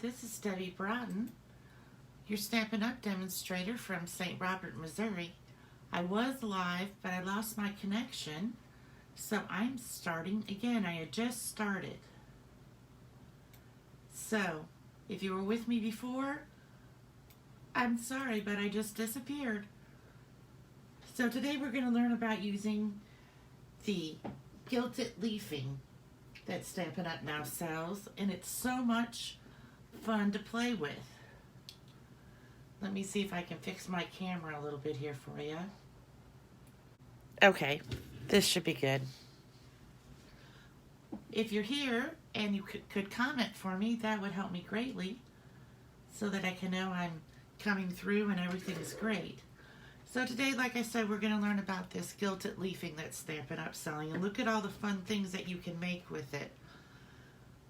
this is Debbie Broughton, your Stampin' Up demonstrator from St. Robert, Missouri. I was live, but I lost my connection, so I'm starting again. I had just started. So, if you were with me before, I'm sorry, but I just disappeared. So today we're going to learn about using the Gilded Leafing that Stampin' Up now sells, and it's so much fun to play with. Let me see if I can fix my camera a little bit here for you. Okay, this should be good. If you're here and you could comment for me, that would help me greatly so that I can know I'm coming through and everything's great. So today, like I said, we're going to learn about this Gilded Leafing that Stampin' Up selling, and look at all the fun things that you can make with it.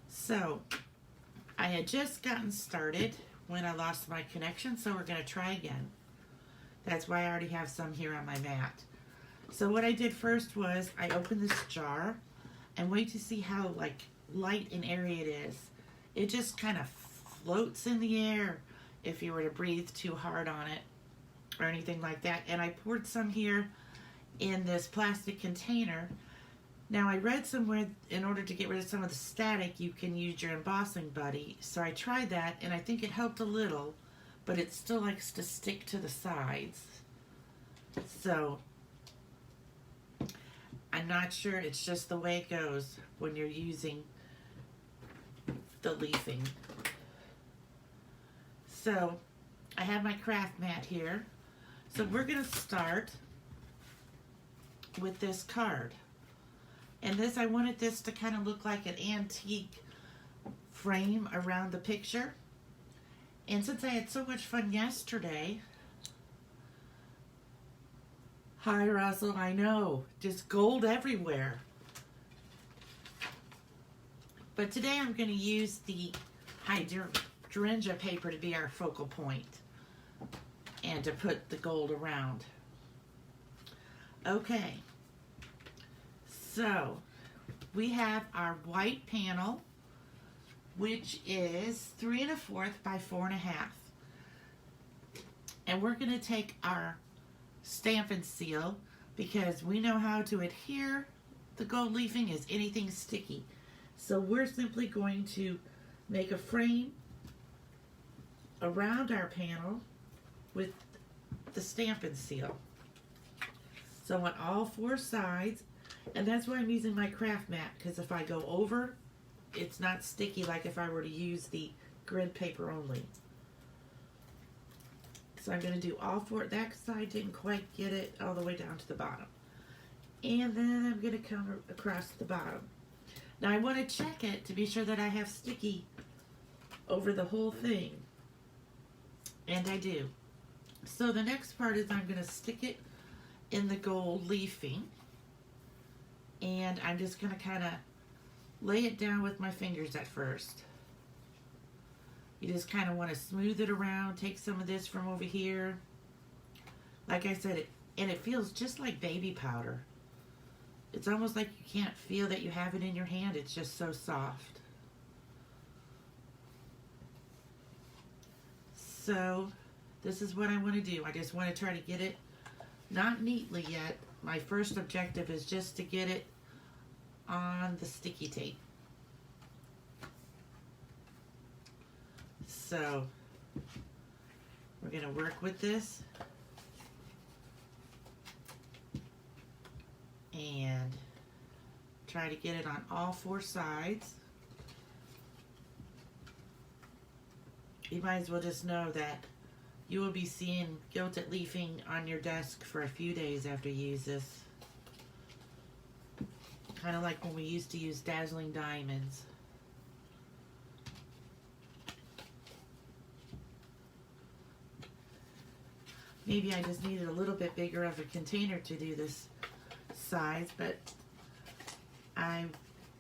So, I had just gotten started when I lost my connection, so we're going to try again. That's why I already have some here on my mat. So what I did first was I opened this jar, and wait to see how light and airy it is. It just kind of floats in the air if you were to breathe too hard on it or anything like that. And I poured some here in this plastic container. Now I read somewhere in order to get rid of some of the static you can use your embossing buddy, so I tried that and I think it helped a little, but it still likes to stick to the sides. So I'm not sure, it's just the way it goes when you're using the leafing. So I have my craft mat here. So we're going to start with this card. And this, I wanted this to kind of look like an antique frame around the picture. And since I had so much fun yesterday, hi Russell, I know, just gold everywhere. But today I'm going to use the hydrangea paper to be our focal point and to put the gold around. Okay, so we have our white panel, which is 3 1/4 by 4 1/2. And we're going to take our Stampin' Seal, because we know how to adhere the gold leafing as anything sticky. So we're simply going to make a frame around our panel with the Stampin' Seal. So on all 4 sides, and that's why I'm using my craft mat, because if I go over, it's not sticky like if I were to use the grid paper only. So I'm going to do all 4. That side didn't quite get it all the way down to the bottom. And then I'm going to come across the bottom. Now I want to check it to be sure that I have sticky over the whole thing. And I do. So the next part is I'm going to stick it in the gold leafing. And I'm just going to kind of lay it down with my fingers at first. You just kind of want to smooth it around, take some of this from over here. Like I said, it feels just like baby powder. It's almost like you can't feel that you have it in your hand. It's just so soft. So this is what I want to do. I just want to try to get it not neatly yet. My first objective is just to get it on the sticky tape. So we're going to work with this and try to get it on all 4 sides. You might as well just know that you will be seeing Gilded Leafing on your desk for a few days after you use this. Kind of like when we used to use Dazzling Diamonds. Maybe I just needed a little bit bigger of a container to do this size, but I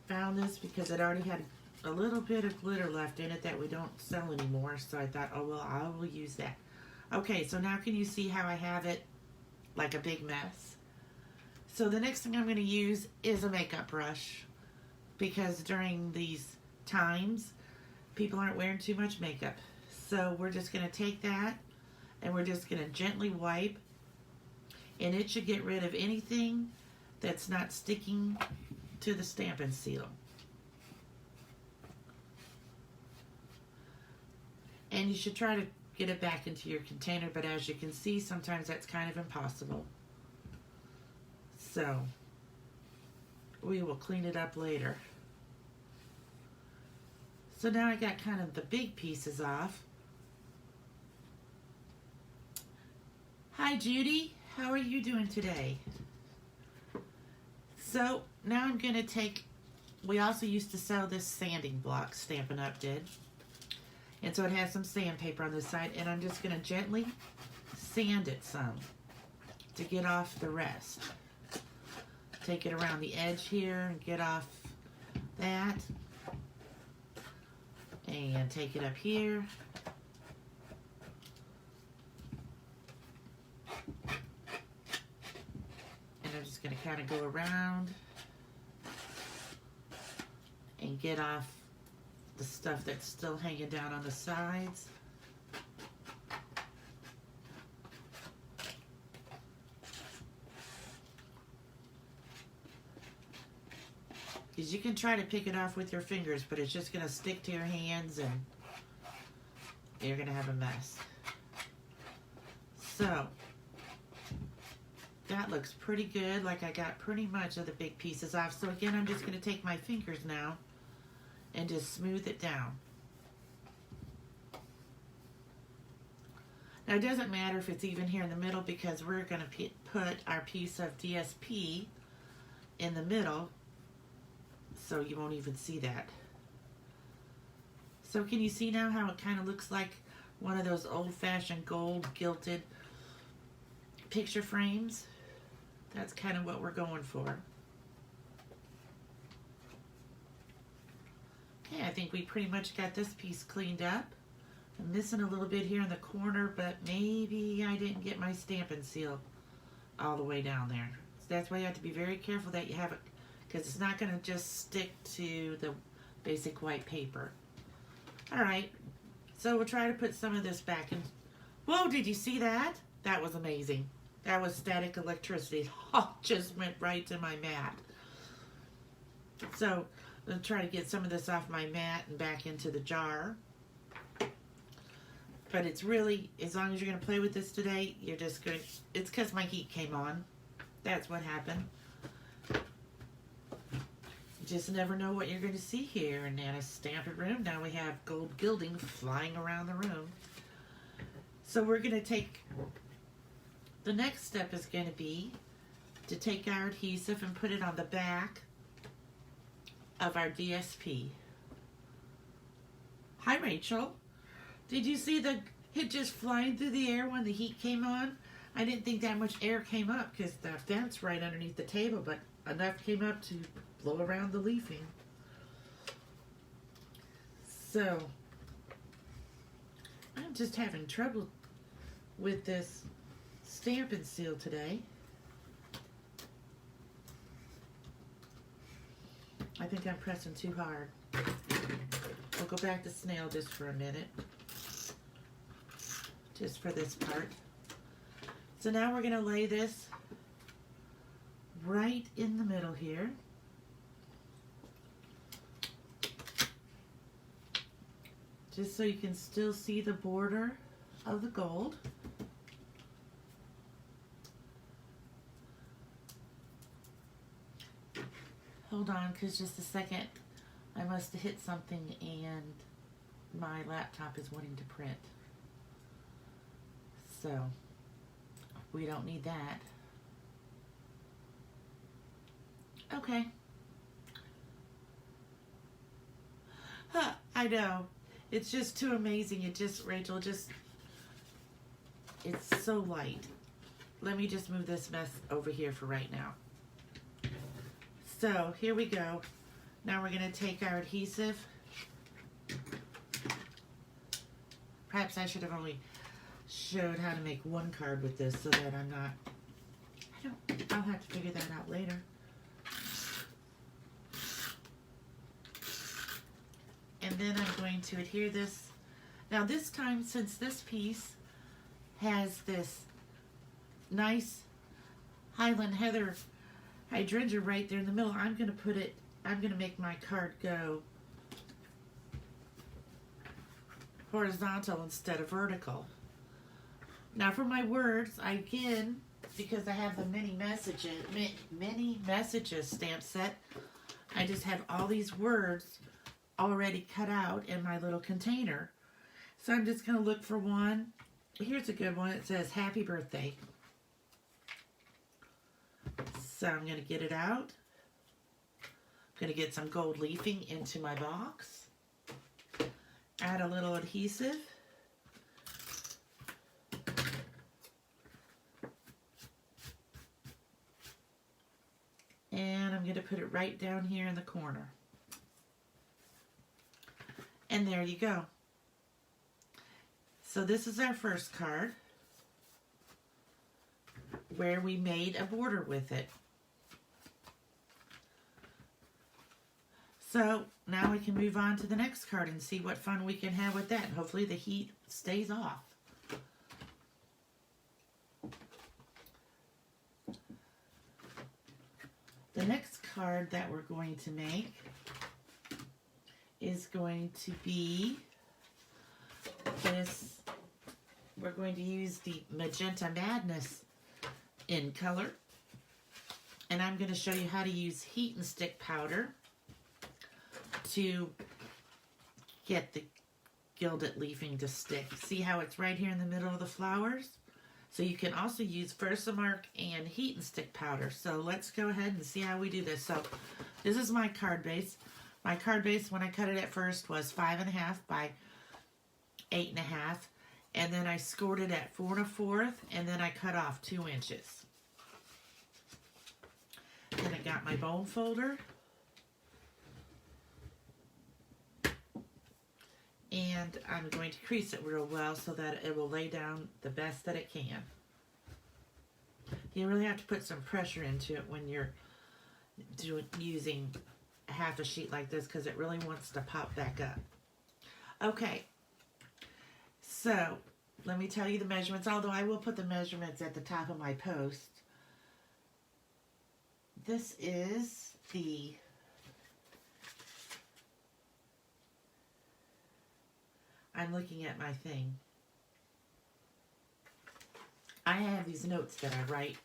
found this because it already had a little bit of glitter left in it that we don't sell anymore, so I thought, oh well, I will use that. Okay, so now can you see how I have it like a big mess? So the next thing I'm going to use is a makeup brush, because during these times people aren't wearing too much makeup. So we're just going to take that and we're just going to gently wipe, and it should get rid of anything that's not sticking to the Stampin' Seal. And you should try to get it back into your container, but as you can see, sometimes that's kind of impossible. So we will clean it up later. So now I got kind of the big pieces off. Hi Judy, how are you doing today? So now I'm going to take, we also used to sell this sanding block, Stampin' Up did. And so it has some sandpaper on this side, and I'm just going to gently sand it some to get off the rest. Take it around the edge here and get off that. And take it up here. And I'm just going to kind of go around and get off the stuff that's still hanging down on the sides. Because you can try to pick it off with your fingers, but it's just going to stick to your hands and you're going to have a mess. So that looks pretty good, like I got pretty much of the big pieces off. So again, I'm just going to take my fingers now and just smooth it down. Now it doesn't matter if it's even here in the middle, because we're going to put our piece of DSP in the middle, so you won't even see that. So can you see now how it kind of looks like one of those old-fashioned gold gilded picture frames? That's kind of what we're going for. Okay, I think we pretty much got this piece cleaned up. I'm missing a little bit here in the corner, but maybe I didn't get my Stampin' Seal all the way down there. So that's why you have to be very careful that you have it, because it's not going to just stick to the basic white paper. Alright, so we'll try to put some of this back in. Whoa, did you see that? That was amazing. That was static electricity. Oh, just went right to my mat. So I'll try to get some of this off my mat and back into the jar. But it's really, as long as you're going to play with this today, you're just going to, it's because my heat came on. That's what happened. You just never know what you're going to see here in Nana's Stampin' Room. Now we have gold gilding flying around the room. So we're going to take, the next step is going to be to take our adhesive and put it on the back of our DSP. Hi Rachel. Did you see it just flying through the air when the heat came on? I didn't think that much air came up because the vent's right underneath the table, but enough came up to blow around the leafing. So I'm just having trouble with this Stampin' Seal today. I think I'm pressing too hard. We'll go back to snail just for a minute. Just for this part. So now we're going to lay this right in the middle here. Just so you can still see the border of the gold. Hold on, because just a second, I must have hit something and my laptop is wanting to print. So, we don't need that. Okay. Huh, I know. It's just too amazing. It just, Rachel, just, it's so light. Let me just move this mess over here for right now. So, here we go. Now we're going to take our adhesive. Perhaps I should have only showed how to make one card with this so that I'm not, I'll have to figure that out later. And And then I'm going to adhere this. Now this time, since this piece has this nice Highland Heather hydrangea right there in the middle, I'm going to make my card go horizontal instead of vertical. Now for my words, again, because I have the many messages stamp set, I just have all these words already cut out in my little container. So I'm just going to look for one. Here's a good one. It says happy birthday. So I'm going to get it out. I'm going to get some gold leafing into my box. Add a little adhesive. And I'm going to put it right down here in the corner. And there you go. So this is our first card where we made a border with it. So now we can move on to the next card and see what fun we can have with that. And hopefully the heat stays off. The next card that we're going to make is going to be this. We're going to use the Magenta Madness in color. And I'm going to show you how to use heat and stick powder to get the gilded leafing to stick. See how it's right here in the middle of the flowers? So you can also use Versamark and heat and stick powder. So let's go ahead and see how we do this. So this is my card base. My card base, when I cut it at first, was 5.5 by 8.5. And then I scored it at 4 1/4, and then I cut off 2 inches. Then I got my bone folder. And I'm going to crease it real well so that it will lay down the best that it can. You really have to put some pressure into it when you're using half a sheet like this, because it really wants to pop back up. Okay, so let me tell you the measurements, although I will put the measurements at the top of my post. This is the I'm looking at my thing. I have these notes that I write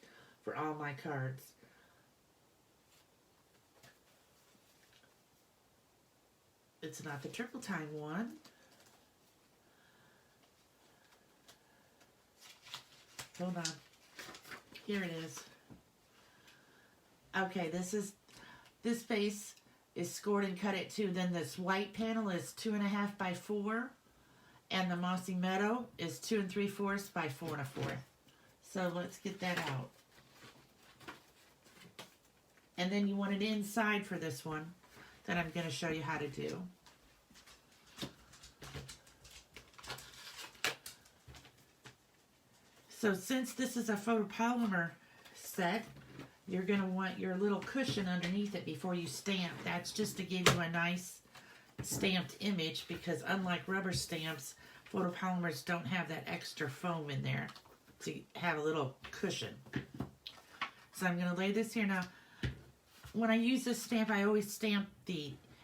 for all my cards. It's not the triple time one. Hold on. Here it is. Okay, this base is scored and cut at 2. Then this white panel is 2.5 by 4. And the Mossy Meadow is 2 3/4 by 4 1/4. So let's get that out. And then you want an inside for this one that I'm going to show you how to do. So since this is a photopolymer set, you're going to want your little cushion underneath it before you stamp. That's just to give you a nice stamped image, because unlike rubber stamps, photopolymers don't have that extra foam in there to have a little cushion. So I'm going to lay this here. Now, when I use this stamp, I always stamp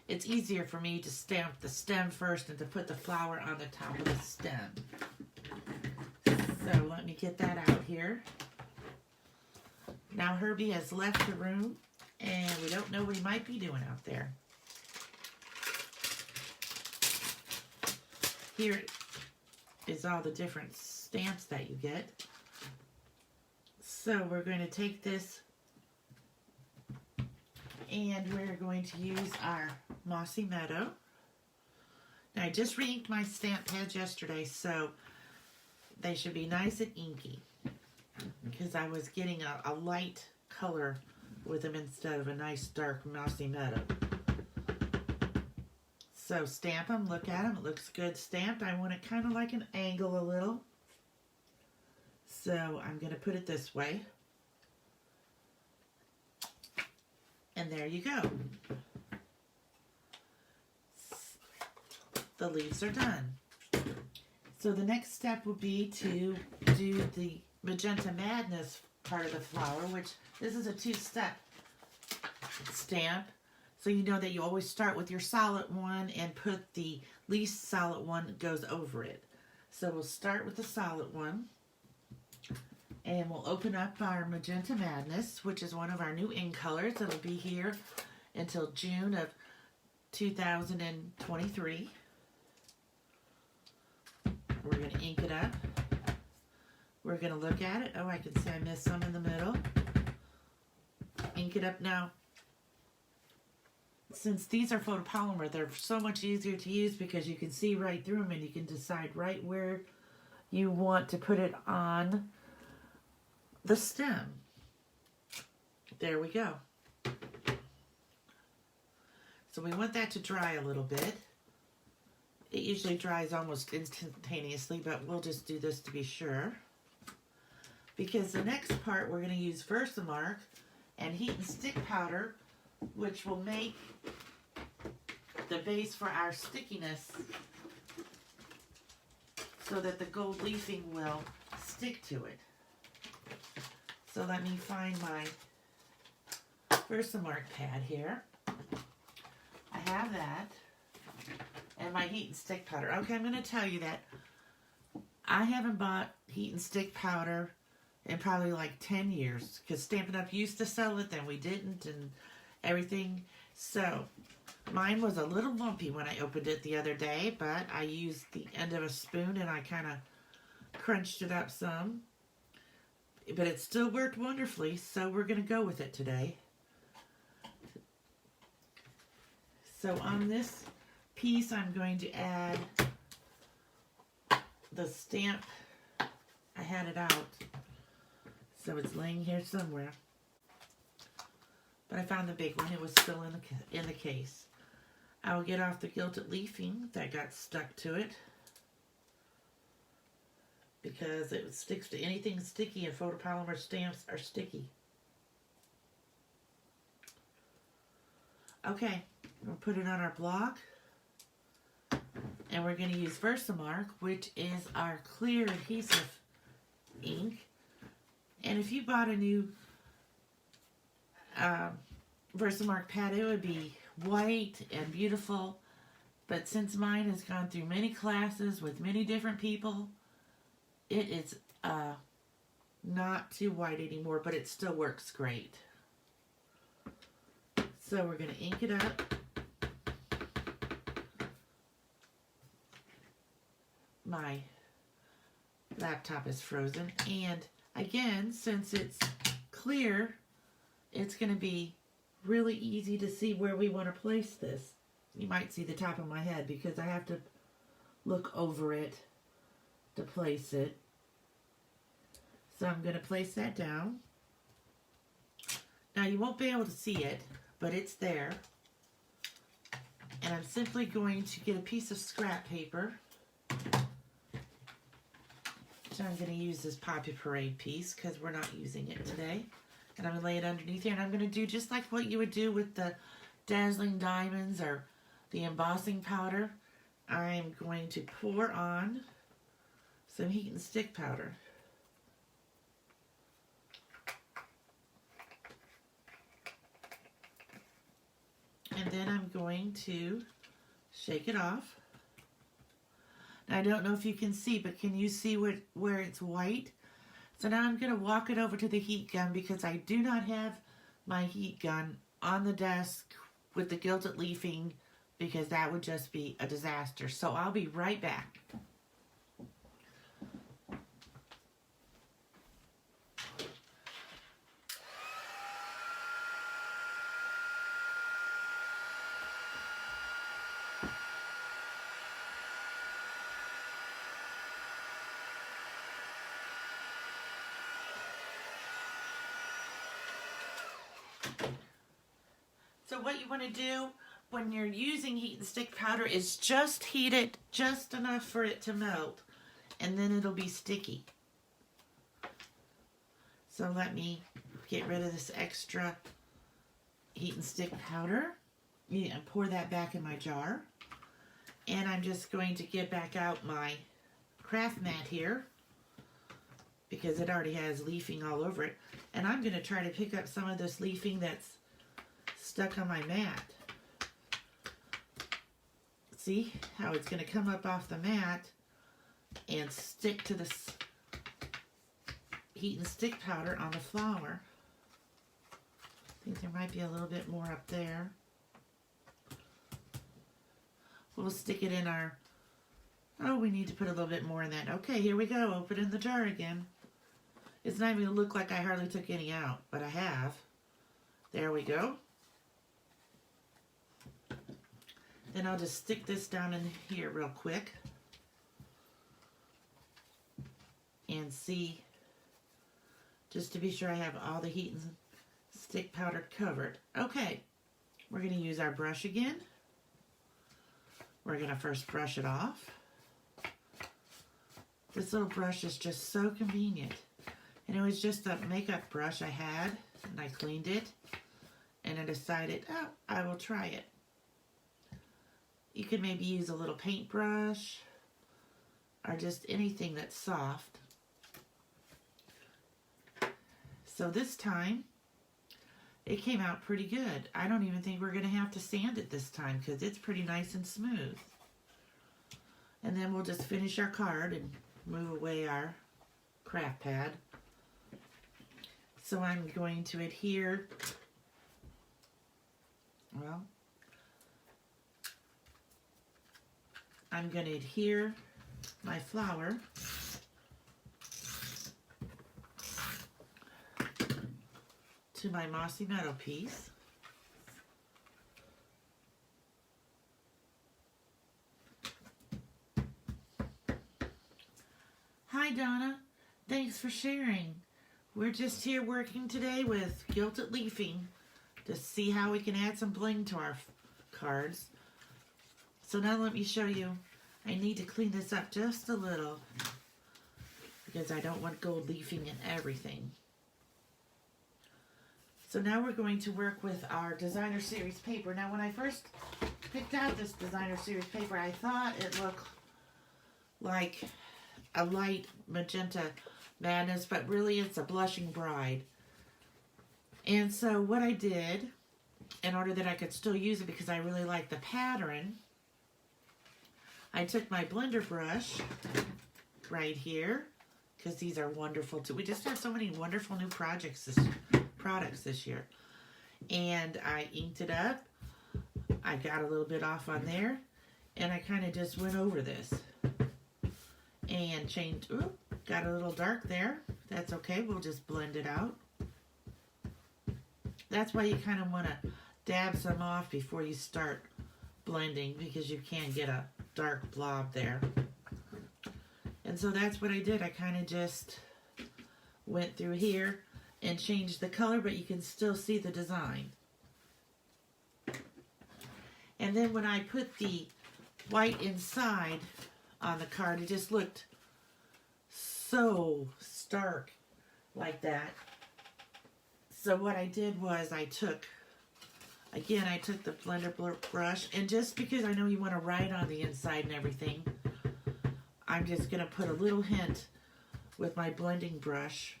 it's easier for me to stamp the stem first and to put the flower on the top of the stem. So let me get that out here. Now Herbie has left the room, and we don't know what he might be doing out there. Here is all the different stamps that you get. So we're going to take this and we're going to use our Mossy Meadow. Now I just re-inked my stamp pads yesterday, so they should be nice and inky, because I was getting a light color with them instead of a nice dark Mossy Meadow. So stamp them, look at them, it looks good stamped. I want it kind of like an angle a little. So I'm going to put it this way. And there you go. the leaves are done. So the next step would be to do the Magenta Madness part of the flower, which this is a 2-step stamp. So you know that you always start with your solid one and put the least solid one that goes over it. So we'll start with the solid one. And we'll open up our Magenta Madness, which is one of our new ink colors. It'll be here until June of 2023. We're going to ink it up. We're going to look at it. Oh, I can see I missed some in the middle. Ink it up now. Since these are photopolymer, they're so much easier to use because you can see right through them and you can decide right where you want to put it on the stem. There we go. So we want that to dry a little bit. It usually dries almost instantaneously, but we'll just do this to be sure. Because the next part we're going to use Versamark and heat and stick powder, which will make the base for our stickiness so that the gold leafing will stick to it. So let me find my Versamark pad here. I have that. And my heat and stick powder. Okay, I'm going to tell you that I haven't bought heat and stick powder in probably like 10 years. Because Stampin' Up! Used to sell it, then we didn't, and everything. So, mine was a little lumpy when I opened it the other day, but I used the end of a spoon and I kind of crunched it up some. But it still worked wonderfully, so we're going to go with it today. So on this piece, I'm going to add the stamp. I had it out, so it's laying here somewhere. But I found the big one. It was still in the case. I will get off the Gilded Leafing that got stuck to it, because it sticks to anything sticky, and photopolymer stamps are sticky. Okay, we'll put it on our block. And we're going to use Versamark, which is our clear adhesive ink. And if you bought a new Versamark pad, it would be white and beautiful. But since mine has gone through many classes with many different people, it is not too white anymore, but it still works great. So we're going to ink it up. My laptop is frozen, and again, since it's clear, it's going to be really easy to see where we want to place this. You might see the top of my head because I have to look over it to place it. So I'm going to place that down. Now you won't be able to see it, but it's there. And I'm simply going to get a piece of scrap paper. So I'm going to use this Poppy Parade piece because we're not using it today. And I'm going to lay it underneath here. And I'm going to do just like what you would do with the Dazzling Diamonds or the embossing powder. I'm going to pour on some heat and stick powder. And then I'm going to shake it off. Now, I don't know if you can see, but can you see where it's white? So now I'm going to walk it over to the heat gun because I do not have my heat gun on the desk with the Gilded Leafing because that would just be a disaster. So I'll be right back. So what you want to do when you're using heat and stick powder is just heat it just enough for it to melt, and then it'll be sticky. So let me get rid of this extra heat and stick powder. Yeah, pour that back in my jar. And I'm just going to get back out my craft mat here because it already has leafing all over it. And I'm going to try to pick up some of this leafing that's stuck on my mat. See how it's going to come up off the mat and stick to this heat and stick powder on the flower. I think there might be a little bit more up there. We'll stick it in our, oh, we need to put a little bit more in that. Okay, here we go. Open in the jar again. It's not even going to look like I hardly took any out, but I have. There we go. Then I'll just stick this down in here real quick and see, just to be sure I have all the heat and stick powder covered. Okay, we're going to use our brush again. We're going to first brush it off. This little brush is just so convenient. And it was just a makeup brush I had, and I cleaned it, and I decided, oh, I will try it. You could maybe use a little paintbrush, or just anything that's soft. So this time, it came out pretty good. I don't even think we're going to have to sand it this time because it's pretty nice and smooth. And then we'll just finish our card and move away our craft pad. So I'm going to adhere, well, I'm going to adhere my flower to my mossy meadow piece. Hi Donna, thanks for sharing. We're just here working today with Gilded Leafing to see how we can add some bling to our cards. So now let me show you. I need to clean this up just a little because I don't want gold leafing in everything. So now we're going to work with our designer series paper. Now when I first picked out this designer series paper, I thought it looked like a light magenta madness, but really it's a blushing bride. And so what I did, in order that I could still use it because I really like the pattern, I took my blender brush right here, because these are wonderful too. We just have so many wonderful new products this year. And I inked it up. I got a little bit off on there, and I kind of just went over this and changed. Ooh, got a little dark there. That's okay. We'll just blend it out. That's why you kind of want to dab some off before you start blending, because you can get a dark blob there. And so that's what I did. I kind of just went through here and changed the color, but you can still see the design. And then when I put the white inside on the card, it just looked so stark like that. So what I did was I took the blender brush, and just because I know you want to write on the inside and everything, I'm just going to put a little hint with my blending brush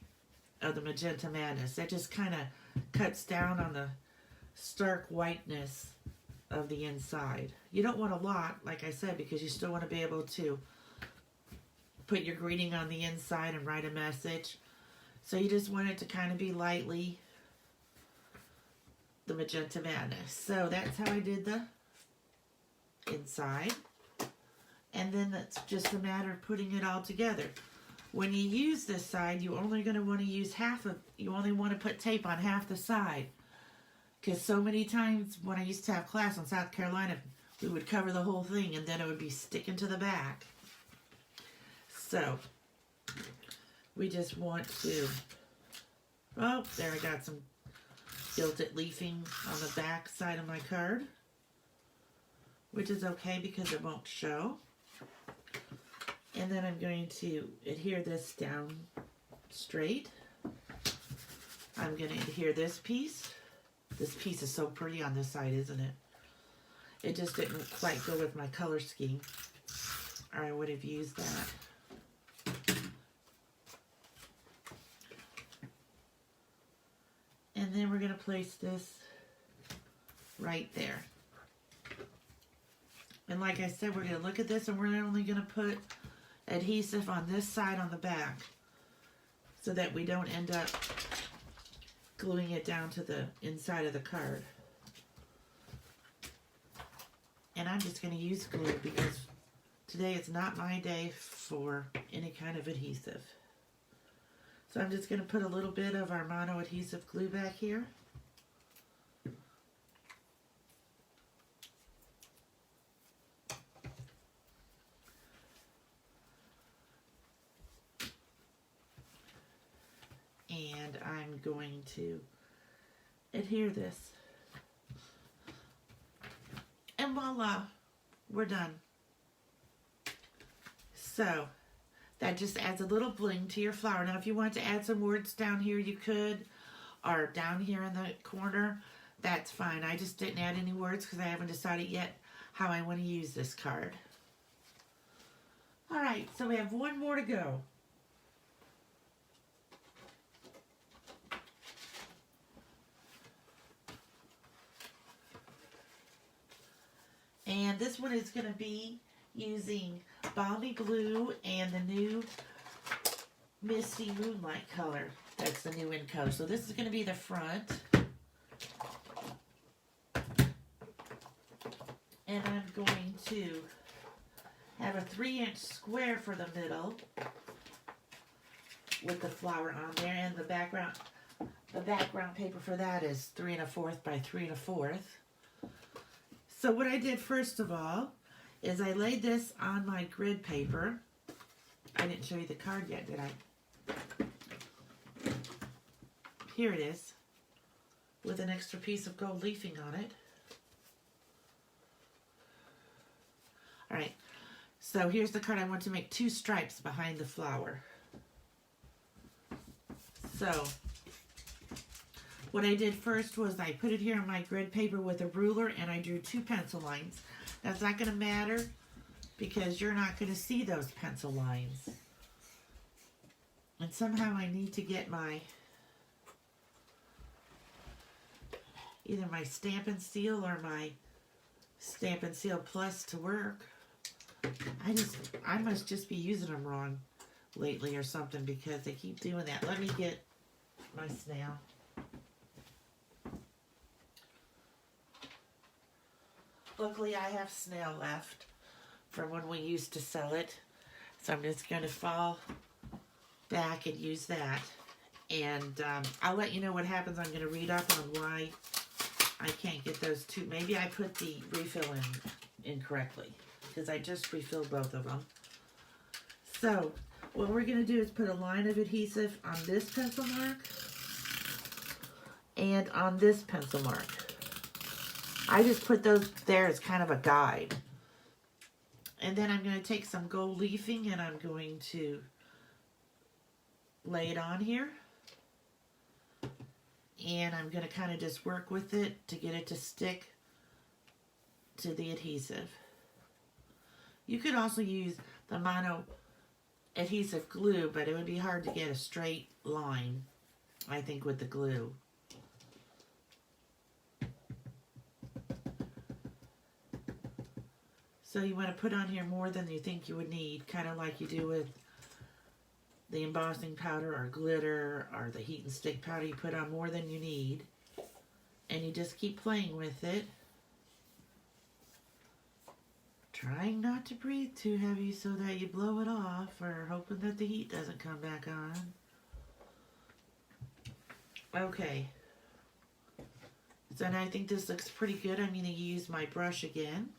of the Magenta Madness. That just kind of cuts down on the stark whiteness of the inside. You don't want a lot, like I said, because you still want to be able to put your greeting on the inside and write a message. So you just want it to kind of be lightly the Magenta Madness. So that's how I did the inside. And then that's just a matter of putting it all together. When you use this side, you're only going to want to use you only want to put tape on half the side. Because so many times when I used to have class in South Carolina, we would cover the whole thing and then it would be sticking to the back. So, we just want to, oh, there I got some Gilded Leafing on the back side of my card, which is okay because it won't show. And then I'm going to adhere this down straight. I'm going to adhere this piece. This piece is so pretty on this side, isn't it? It just didn't quite go with my color scheme, or I would have used that. And then we're going to place this right there. And like I said, we're going to look at this, and we're only going to put adhesive on this side on the back so that we don't end up gluing it down to the inside of the card. And I'm just going to use glue because today it's not my day for any kind of adhesive. So I'm just going to put a little bit of our mono adhesive glue back here. And I'm going to adhere this. And voila, we're done. So that just adds a little bling to your flower. Now if you want to add some words down here, you could, or down here in the corner, that's fine. I just didn't add any words because I haven't decided yet how I want to use this card. All right, so we have one more to go. And this one is going to be using Balmy Blue and the new Misty Moonlight color. That's the new Enco. So this is going to be the front. And I'm going to have a 3-inch square for the middle with the flower on there. And the background paper for that is 3 1/4 by 3 1/4. So what I did first of all is I laid this on my grid paper. I didn't show you the card yet, did I? Here it is, with an extra piece of gold leafing on it. All right, so here's the card. I want to make 2 stripes behind the flower. So what I did first was I put it here on my grid paper with a ruler and I drew 2 pencil lines. That's not going to matter because you're not going to see those pencil lines. And somehow I need to get my, either my Stampin' Seal or my Stampin' Seal Plus to work. I must just be using them wrong lately or something because they keep doing that. Let me get my snail. Luckily, I have snail left from when we used to sell it. So I'm just going to fall back and use that. And I'll let you know what happens. I'm going to read up on why I can't get those 2. Maybe I put the refill in incorrectly because I just refilled both of them. So what we're going to do is put a line of adhesive on this pencil mark and on this pencil mark. I just put those there as kind of a guide. And then I'm going to take some gold leafing and I'm going to lay it on here. And I'm going to kind of just work with it to get it to stick to the adhesive. You could also use the mono adhesive glue, but it would be hard to get a straight line, I think, with the glue. So you want to put on here more than you think you would need, kind of like you do with the embossing powder or glitter or the heat and stick powder. You put on more than you need, and you just keep playing with it. Trying not to breathe too heavy so that you blow it off, or hoping that the heat doesn't come back on. Okay. So now I think this looks pretty good. I'm going to use my brush again.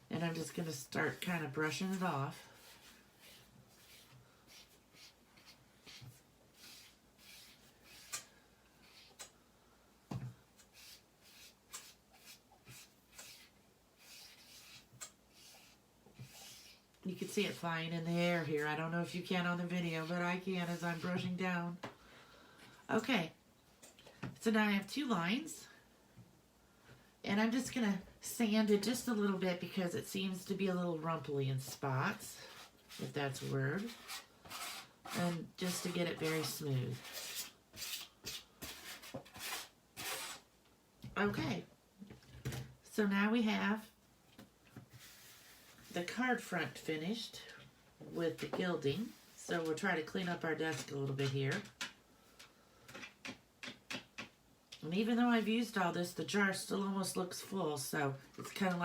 And I'm just going to start kind of brushing it off. You can see it flying in the air here. I don't know if you can on the video, but I can as I'm brushing down. Okay. So now I have 2 lines. And I'm just going to sand it just a little bit because it seems to be a little rumply in spots, if that's a word. And just to get it very smooth. Okay. So now we have the card front finished with the gilding. So we'll try to clean up our desk a little bit here. And even though I've used all this, the jar still almost looks full, so it's kind of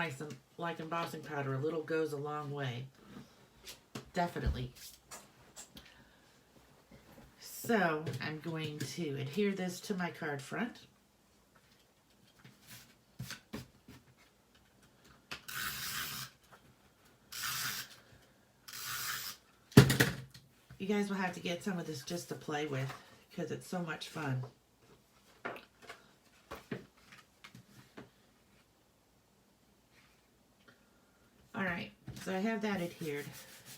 like embossing powder. A little goes a long way. Definitely. So I'm going to adhere this to my card front. You guys will have to get some of this just to play with because it's so much fun. Alright, so I have that adhered.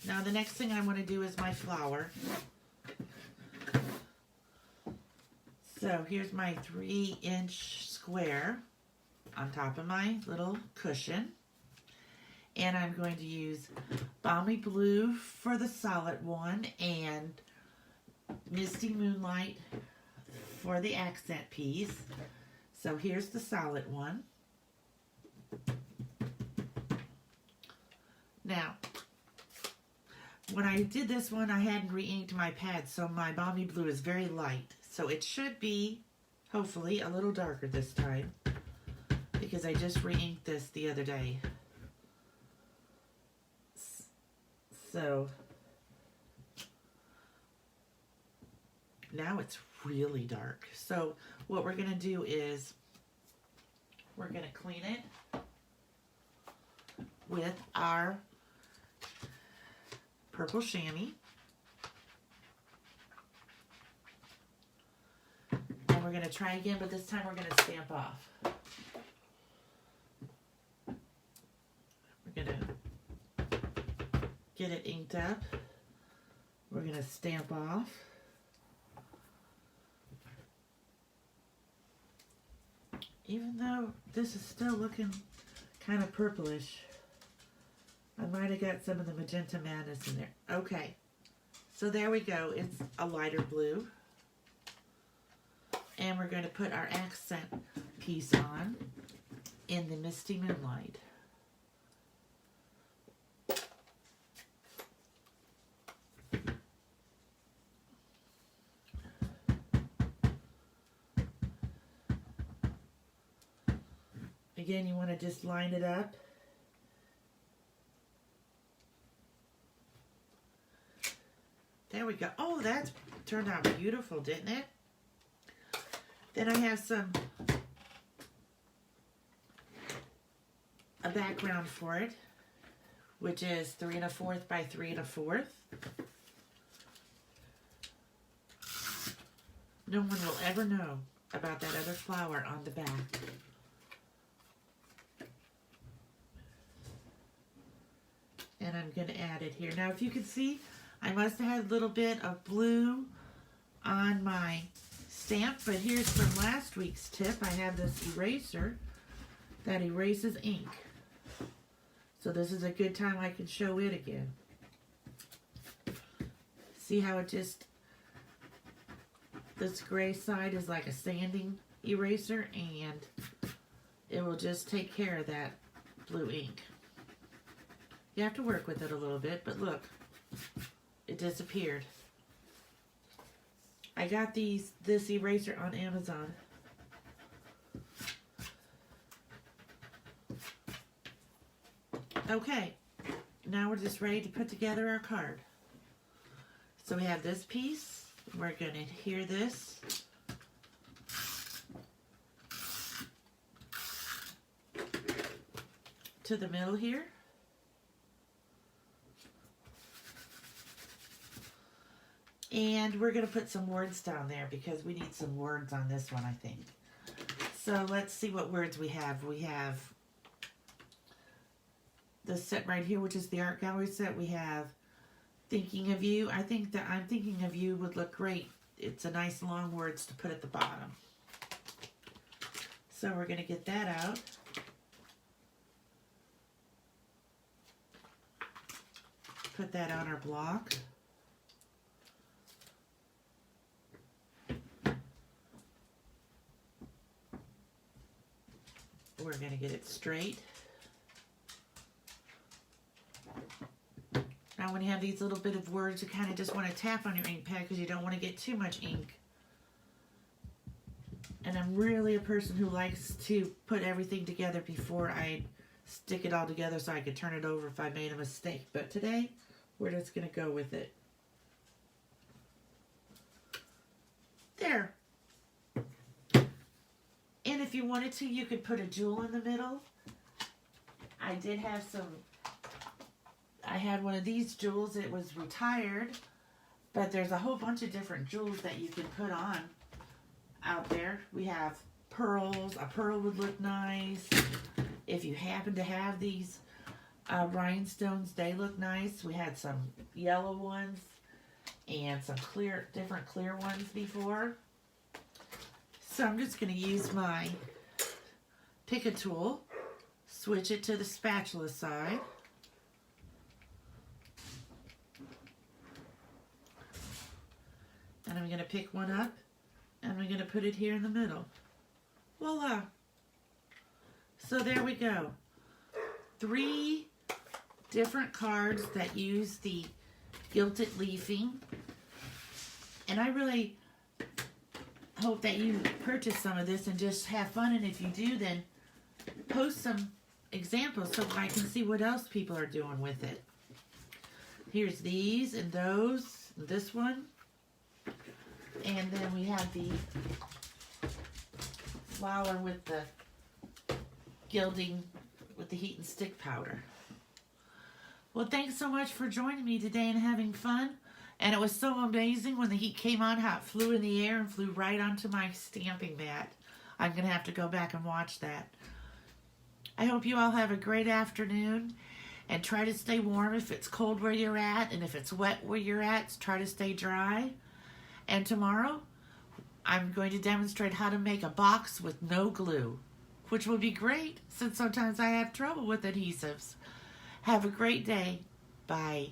Now the next thing I want to do is my flower. So here's my 3-inch square on top of my little cushion. And I'm going to use Balmy Blue for the solid one and Misty Moonlight for the accent piece. So here's the solid one. Now, when I did this one, I hadn't re-inked my pad, so my Balmy Blue is very light. So it should be, hopefully, a little darker this time because I just re-inked this the other day. So now it's really dark. So what we're going to do is we're going to clean it with our purple chamois. And we're going to try again, but this time we're going to stamp off. We're going to get it inked up. We're going to stamp off. Even though this is still looking kind of purplish, I might have got some of the Magenta Madness in there. Okay, so there we go. It's a lighter blue. And we're going to put our accent piece on in the Misty Moonlight. Again, you want to just line it up. There we go. Oh, that turned out beautiful, didn't it? Then I have a background for it, which is 3 1/4 by 3 1/4. No one will ever know about that other flower on the back. And I'm going to add it here. Now, if you can see, I must have had a little bit of blue on my stamp, but here's from last week's tip. I have this eraser that erases ink. So this is a good time I can show it again. See how it just, this gray side is like a sanding eraser, and it will just take care of that blue ink. You have to work with it a little bit, but look, it disappeared. I got this eraser on Amazon. Okay, now we're just ready to put together our card. So we have this piece. We're going to adhere this to the middle here. And we're going to put some words down there because we need some words on this one, I think. So let's see what words we have. We have the set right here, which is the art gallery set. We have Thinking of You. I think that I'm Thinking of You would look great. It's a nice long words to put at the bottom. So we're going to get that out. Put that on our block. We're going to get it straight. Now when you have these little bit of words, you kind of just want to tap on your ink pad because you don't want to get too much ink. And I'm really a person who likes to put everything together before I stick it all together so I could turn it over if I made a mistake. But today, we're just going to go with it. There. And if you wanted to, you could put a jewel in the middle. I did have some, I had one of these jewels. It was retired, but there's a whole bunch of different jewels that you can put on out there. We have pearls. A pearl would look nice. If you happen to have these rhinestones, they look nice. We had some yellow ones and some clear, different clear ones before. So I'm just going to use my pick a tool, switch it to the spatula side. And I'm going to pick one up and I'm going to put it here in the middle. Voila! So there we go. 3 different cards that use the Gilded Leafing. And I really hope that you purchase some of this and just have fun. And if you do, then post some examples so I can see what else people are doing with it. Here's these and those, and this one. And then we have the flower with the gilding with the heat and stick powder. Well, thanks so much for joining me today and having fun. And it was so amazing when the heat came on, how it flew in the air and flew right onto my stamping mat. I'm going to have to go back and watch that. I hope you all have a great afternoon and try to stay warm if it's cold where you're at, and if it's wet where you're at, try to stay dry. And tomorrow, I'm going to demonstrate how to make a box with no glue, which will be great since sometimes I have trouble with adhesives. Have a great day. Bye.